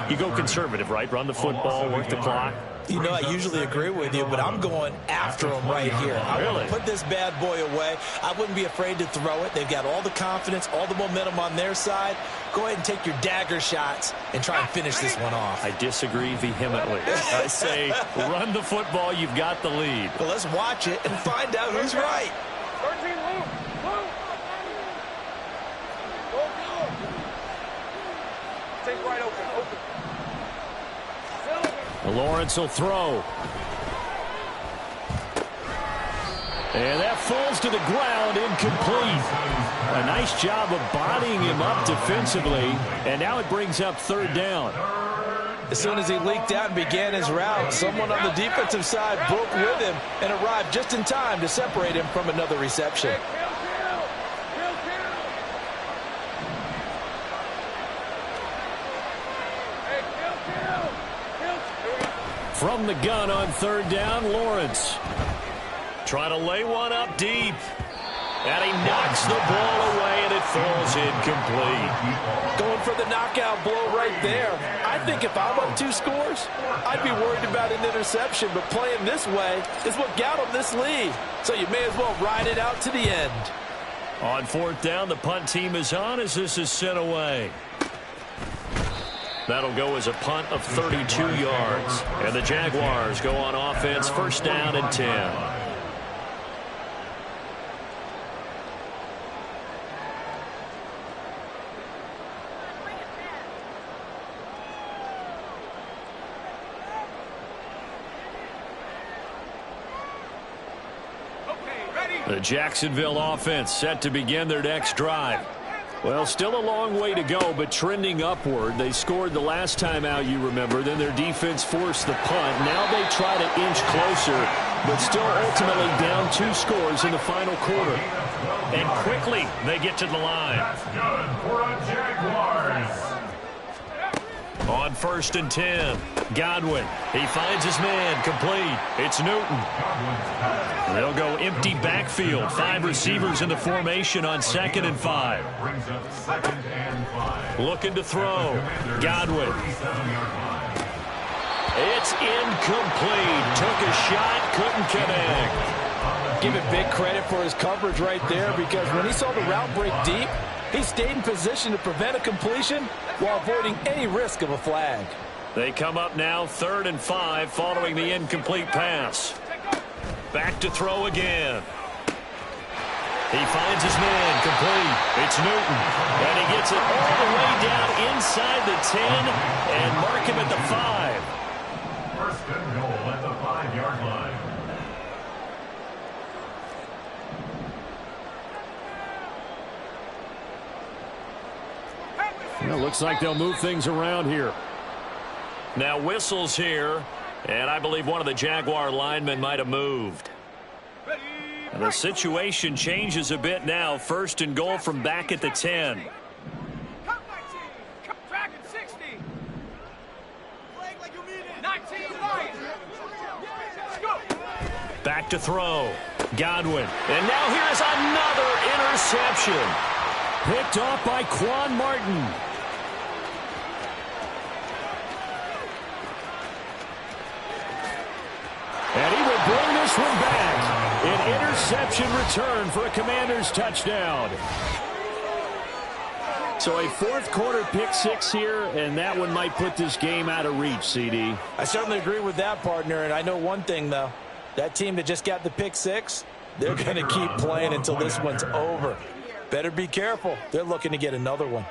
you go conservative, right? Run the football, work the clock. You know, I usually agree with you, but I'm going after them right here. I want to put this bad boy away. I wouldn't be afraid to throw it. They've got all the confidence, all the momentum on their side. Go ahead and take your dagger shots and try and finish this one off. I disagree vehemently. I say run the football. You've got the lead. Well, let's watch it and find out who's right. 13, Luke. Go. Take right open. Lawrence will throw. And that falls to the ground, incomplete. A nice job of bodying him up defensively, and now it brings up 3rd down. As soon as he leaked out and began his route, someone on the defensive side broke with him and arrived just in time to separate him from another reception. From the gun on 3rd down, Lawrence. Trying to lay one up deep. And he knocks the ball away, and it falls incomplete. Going for the knockout blow right there. I think if I'm up 2 scores, I'd be worried about an interception, but playing this way is what got him this lead. So you may as well ride it out to the end. On 4th down, the punt team is on as this is sent away. That'll go as a punt of 32 yards. And the Jaguars go on offense, 1st down and 10. The Jacksonville offense set to begin their next drive. Well, still a long way to go, but trending upward. They scored the last time out, you remember. Then their defense forced the punt. Now they try to inch closer, but still ultimately down 2 scores in the final quarter. And quickly, they get to the line. That's good for a Jaguars. On 1st and 10, Godwin. He finds his man, complete. It's Newton. They'll go empty backfield. 5 receivers in the formation on 2nd and 5. Brings up 2nd and 5. Looking to throw. Godwin. It's incomplete. Took a shot, couldn't connect. Give it big credit for his coverage right there, because when he saw the route break deep, he stayed in position to prevent a completion while avoiding any risk of a flag. They come up now 3rd and 5 following the incomplete pass. Back to throw again. He finds his man, complete. It's Newton. And he gets it all the way down inside the 10 and mark him at the 5. 1st and goal at the 5-yard line. Well, looks like they'll move things around here. Now whistles here, and I believe one of the Jaguar linemen might have moved. And the situation changes a bit now. 1st and goal from back at the 10. Back to throw. Godwin. And now here's another interception. Picked off by Quan Martin. And he will bring this one back. An interception return for a Commanders touchdown. So a 4th quarter pick 6 here, and that one might put this game out of reach, CD. I certainly agree with that, partner, and I know one thing, though. That team that just got the pick 6, they're going to keep playing until this one's over. Better be careful. They're looking to get another one.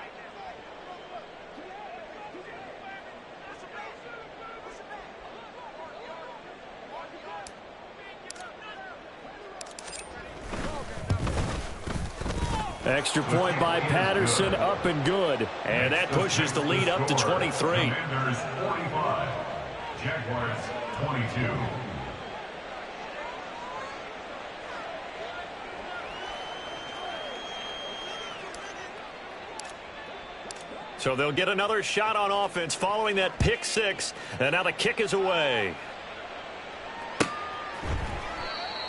Extra point by Patterson, up and good. And that pushes the lead up to 23. Commanders 45, Jaguars 22. So they'll get another shot on offense following that pick six. And now the kick is away.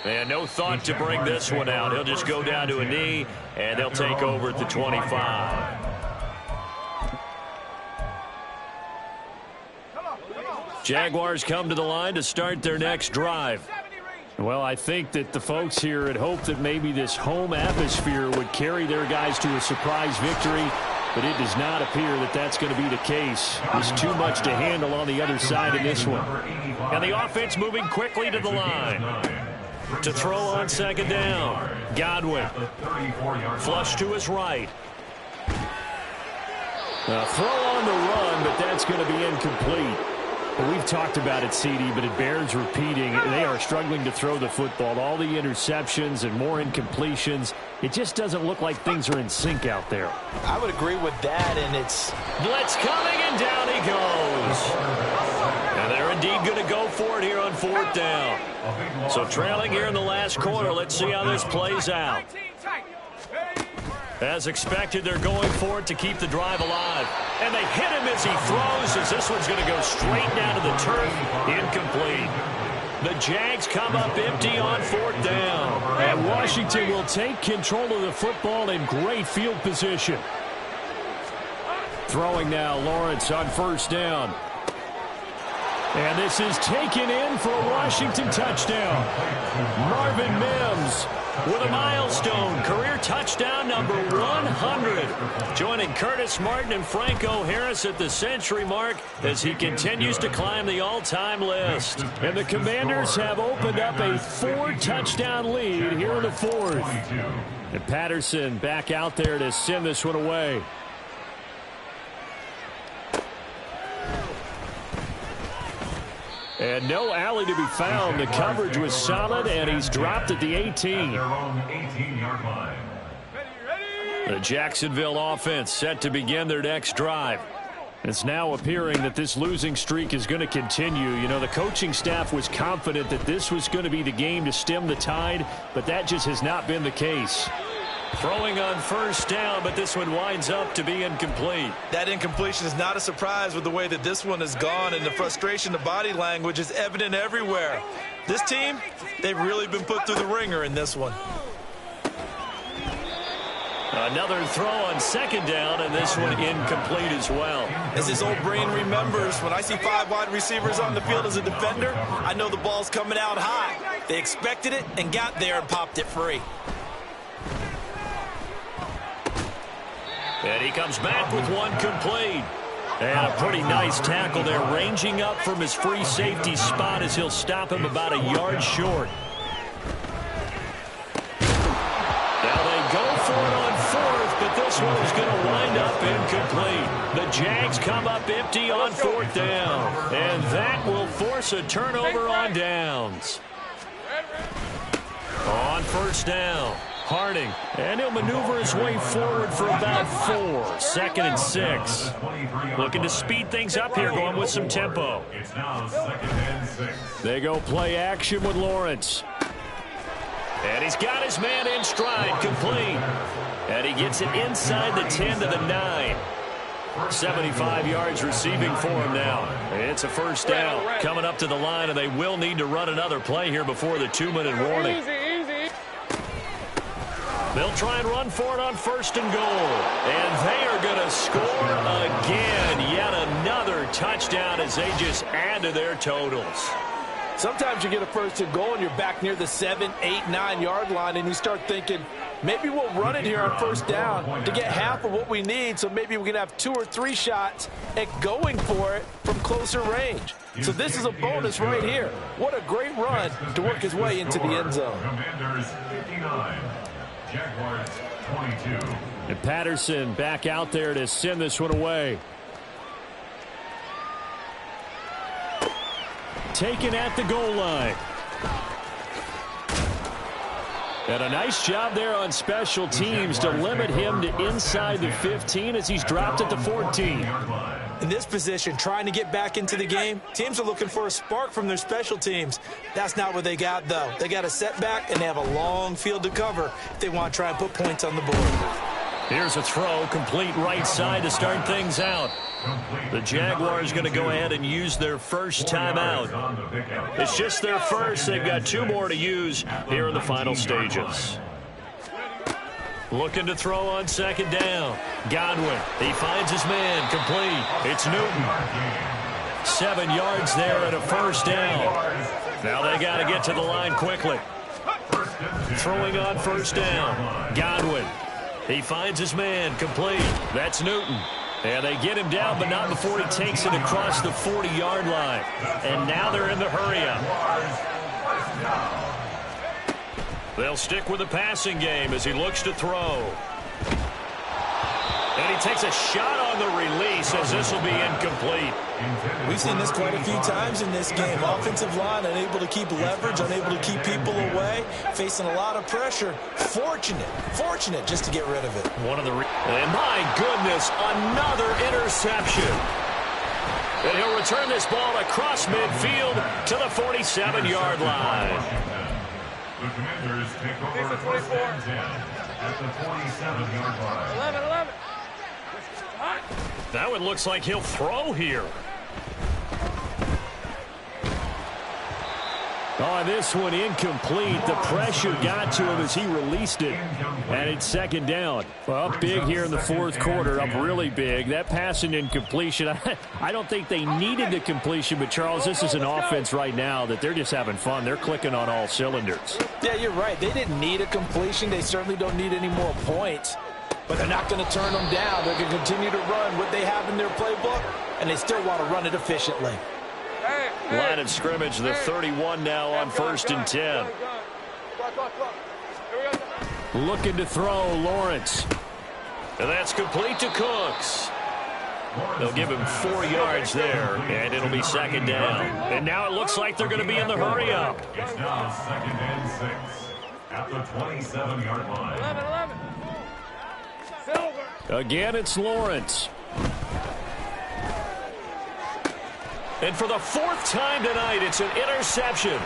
And no thought to bring this one out. He'll just go down to a knee, and they'll take over at the 25. Jaguars come to the line to start their next drive. Well, I think that the folks here had hoped that maybe this home atmosphere would carry their guys to a surprise victory, but it does not appear that that's going to be the case. There's too much to handle on the other side in this one. And the offense moving quickly to the line. To throw on second down. Godwin. Flush to his right. Throw on the run, but that's going to be incomplete. Well, we've talked about it, CD, but it bears repeating. They are struggling to throw the football. All the interceptions and more incompletions. It just doesn't look like things are in sync out there. I would agree with that, and it's... Blitz coming, and down he goes. And they're indeed going to go for it here on fourth down. So trailing here in the last quarter. Let's see how this plays out. As expected, they're going for it to keep the drive alive. And they hit him as he throws, as this one's going to go straight down to the turf. Incomplete. The Jags come up empty on fourth down. And Washington will take control of the football in great field position. Throwing now, Lawrence on first down. And this is taken in for a Washington touchdown. Marvin Mims with a milestone, career touchdown number 100. Joining Curtis Martin and Franco Harris at the century mark as he continues to climb the all-time list. And the Commanders have opened up a 4-touchdown lead here in the fourth. And Patterson back out there to send this one away. And no alley to be found. The coverage was solid, and he's dropped at the 18. The Jacksonville offense set to begin their next drive. It's now appearing that this losing streak is going to continue. You know, the coaching staff was confident that this was going to be the game to stem the tide, but that just has not been the case. Throwing on first down, but this one winds up to be incomplete. That incompletion is not a surprise with the way that this one has gone, and the frustration, the body language is evident everywhere. This team, they've really been put through the ringer in this one. Another throw on second down, and this one incomplete as well. As his old brain remembers, when I see 5 wide receivers on the field as a defender, I know the ball's coming out high. They expected it and got there and popped it free. And he comes back with one complete. And a pretty nice tackle there, ranging up from his free safety spot as he'll stop him about a yard short. Now they go for it on fourth, but this one is going to wind up incomplete. The Jags come up empty on fourth down. And that will force a turnover on downs. On first down. Harding, and he'll maneuver his way forward for about 4. 2nd and 6. Looking to speed things up here, going with some tempo. It's now 2nd and 6. They go play action with Lawrence. And he's got his man in stride, complete. And he gets it inside the 10 to the 9. 75 yards receiving for him now. It's a first down. Coming up to the line, and they will need to run another play here before the 2-minute warning. They'll try and run for it on first and goal. And they are going to score again. Yet another touchdown as they just add to their totals. Sometimes you get a first and goal and you're back near the 7, 8, 9 yard line, and you start thinking, maybe we'll run it here on first down to get half of what we need, so maybe we can have 2 or 3 shots at going for it from closer range. So this is a bonus right here. What a great run to work his way into the end zone. Commanders 59. Jaguars 22. And Patterson back out there to send this one away. Taken at the goal line. And a nice job there on special teams to limit him to inside the 15 as he's dropped at the 14. In this position, trying to get back into the game, teams are looking for a spark from their special teams. That's not what they got, though. They got a setback, and they have a long field to cover if they want to try and put points on the board. Here's a throw, complete right side to start things out. The Jaguars going to go ahead and use their first timeout. It's just their first. They've got 2 more to use here in the final stages. Looking to throw on second down. Godwin, he finds his man, complete. It's Newton. 7 yards there and a first down. Now they got to get to the line quickly. Throwing on first down. Godwin, he finds his man, complete. That's Newton. And they get him down, but not before he takes it across the 40-yard line. And now they're in the hurry-up. They'll stick with the passing game as he looks to throw. And he takes a shot on the release as this will be incomplete. We've seen this quite a few times in this game. Offensive line unable to keep leverage, unable to keep people away, facing a lot of pressure. Fortunate just to get rid of it. And my goodness, another interception. And he'll return this ball across midfield to the 47-yard line. The Commanders take over first and 10 at the 47-yard line. 11. That one looks like he'll throw here. Oh, this one incomplete. The pressure got to him as he released it. And it's second down. Well, up big here in the fourth quarter. Up really big. That pass and incompletion. I don't think they needed the completion, but Charles, this is an offense right now that they're just having fun. They're clicking on all cylinders. Yeah, you're right. They didn't need a completion. They certainly don't need any more points. But they're not going to turn them down. They're going to continue to run what they have in their playbook, and they still want to run it efficiently. Line of scrimmage, the 31 now on first and 10. Looking to throw, Lawrence. And that's complete to Cooks. They'll give him 4 yards there, and it'll be second down. And now it looks like they're going to be in the hurry-up. It's now second and 6 at the 27-yard line. 11. Again, it's Lawrence. And for the 4th time tonight, it's an interception.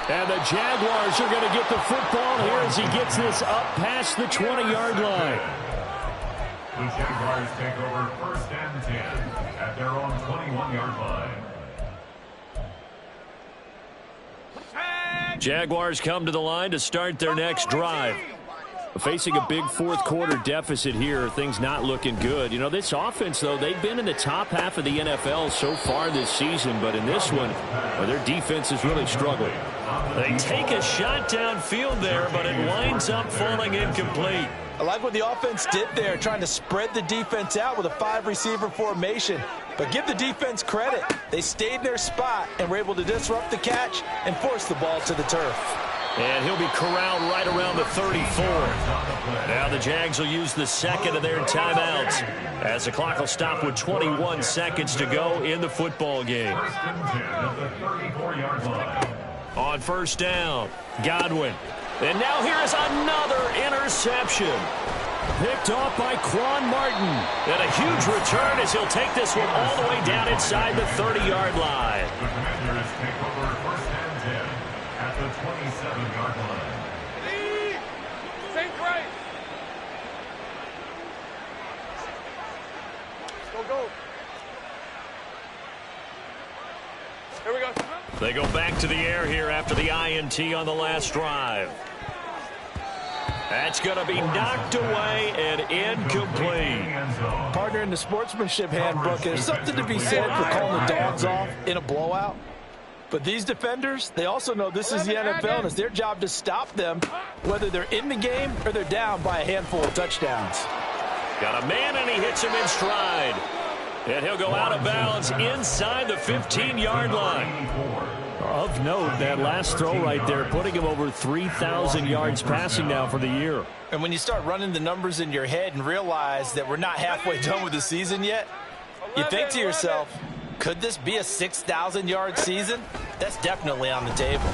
And the Jaguars are going to get the football here as he gets this up past the 20-yard line. The Jaguars take over first and 10 at their own 21-yard line. Jaguars come to the line to start their next drive. Facing a big fourth quarter deficit here, things not looking good. You know, this offense, though, they've been in the top half of the NFL so far this season, but in this one, their defense is really struggling. They take a shot downfield there, but it winds up falling incomplete. I like what the offense did there, trying to spread the defense out with a 5-receiver formation. But give the defense credit. They stayed in their spot and were able to disrupt the catch and force the ball to the turf. And he'll be corralled right around the 34. Now the Jags will use the second of their timeouts as the clock will stop with 21 seconds to go in the football game. First and 10 at the 34-yard line. On first down, Godwin. And now here is another interception. Picked off by Quan Martin. And a huge return as he'll take this one all the way down inside the 30-yard line. The Commanders take over first and 10 at the 27-yard line. Saint right. Go. Here we go. They go back to the air here after the INT on the last drive. That's going to be knocked away and incomplete. Partner, in the sportsmanship handbook, there's something to be said for calling the dogs off in a blowout. But these defenders, they also know this is the NFL, and it's their job to stop them, whether they're in the game or they're down by a handful of touchdowns. Got a man, and he hits him in stride. And he'll go out of bounds inside the 15-yard line. Of note, that last throw right there, putting him over 3,000 yards passing now for the year. And when you start running the numbers in your head and realize that we're not halfway done with the season yet, you think to yourself, could this be a 6,000-yard season? That's definitely on the table.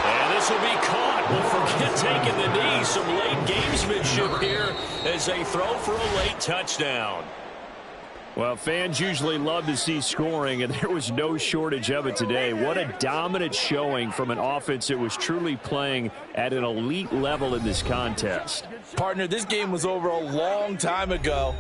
And this will be caught. We'll forget taking the knee. Some late gamesmanship here as they throw for a late touchdown. Well, fans usually love to see scoring, and there was no shortage of it today. What a dominant showing from an offense that was truly playing at an elite level in this contest. Partner, this game was over a long time ago,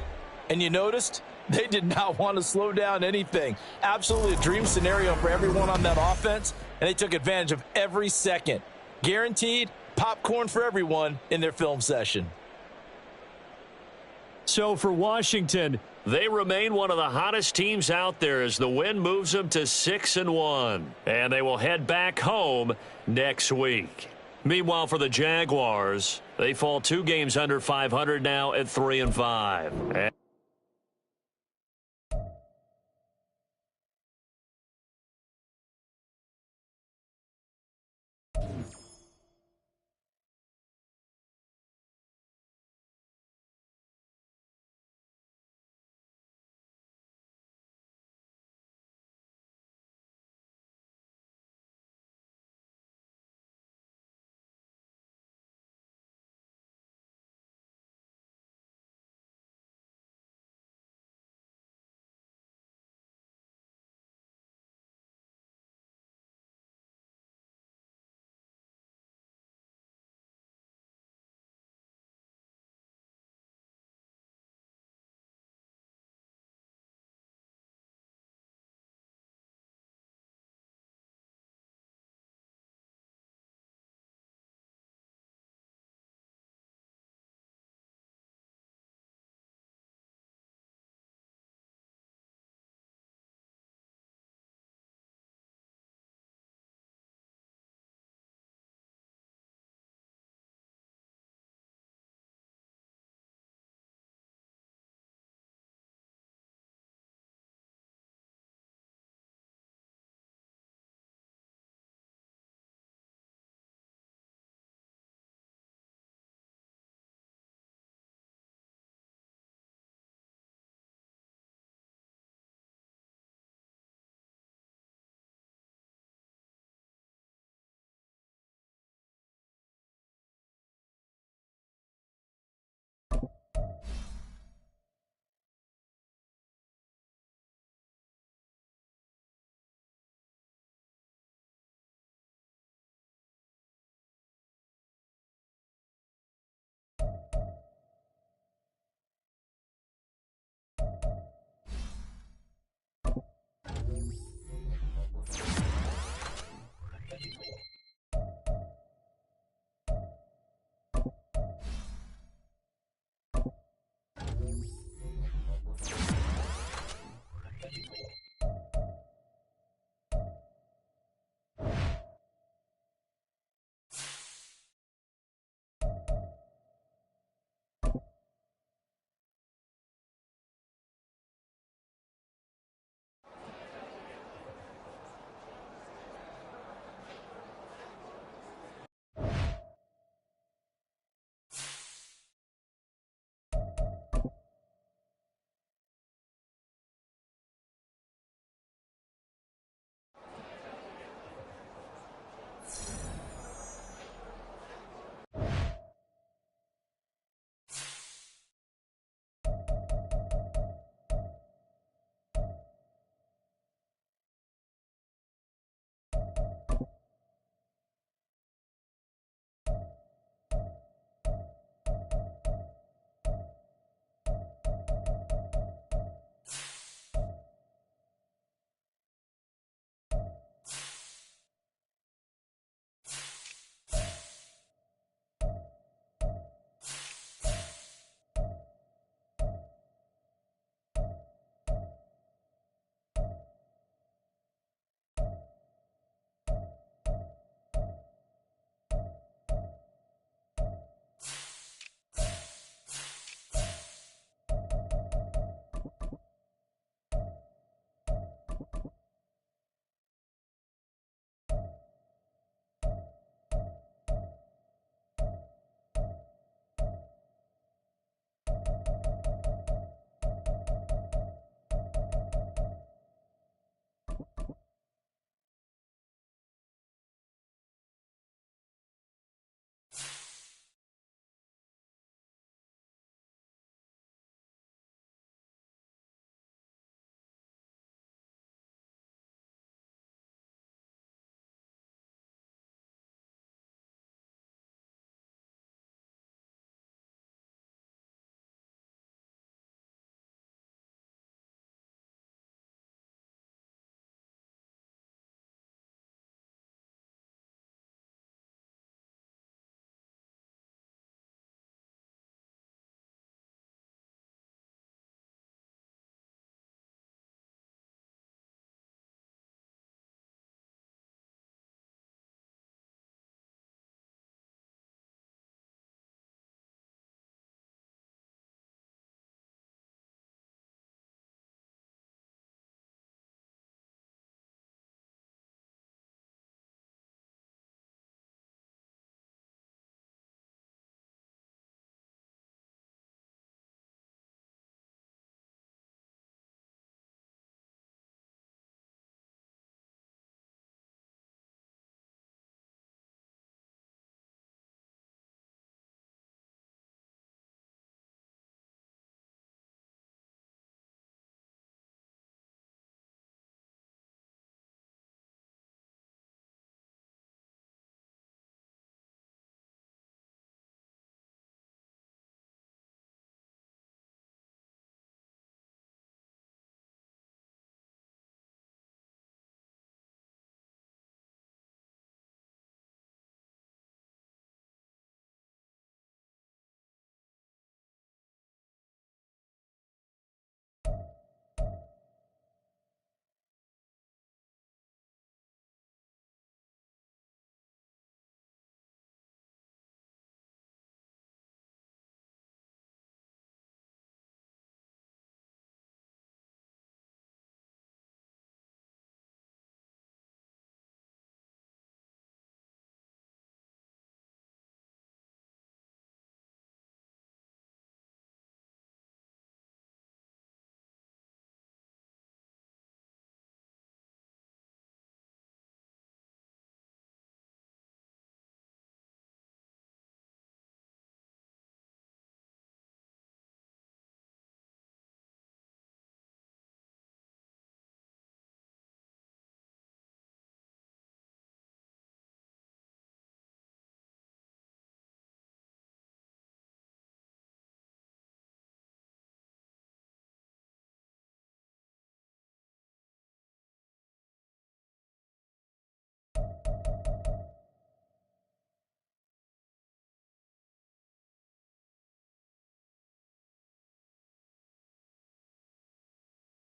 and you noticed they did not want to slow down anything. Absolutely a dream scenario for everyone on that offense, and they took advantage of every second. Guaranteed popcorn for everyone in their film session. So for Washington, they remain one of the hottest teams out there as the win moves them to 6-1. And they will head back home next week. Meanwhile, for the Jaguars, they fall 2 games under 500 now at 3-5.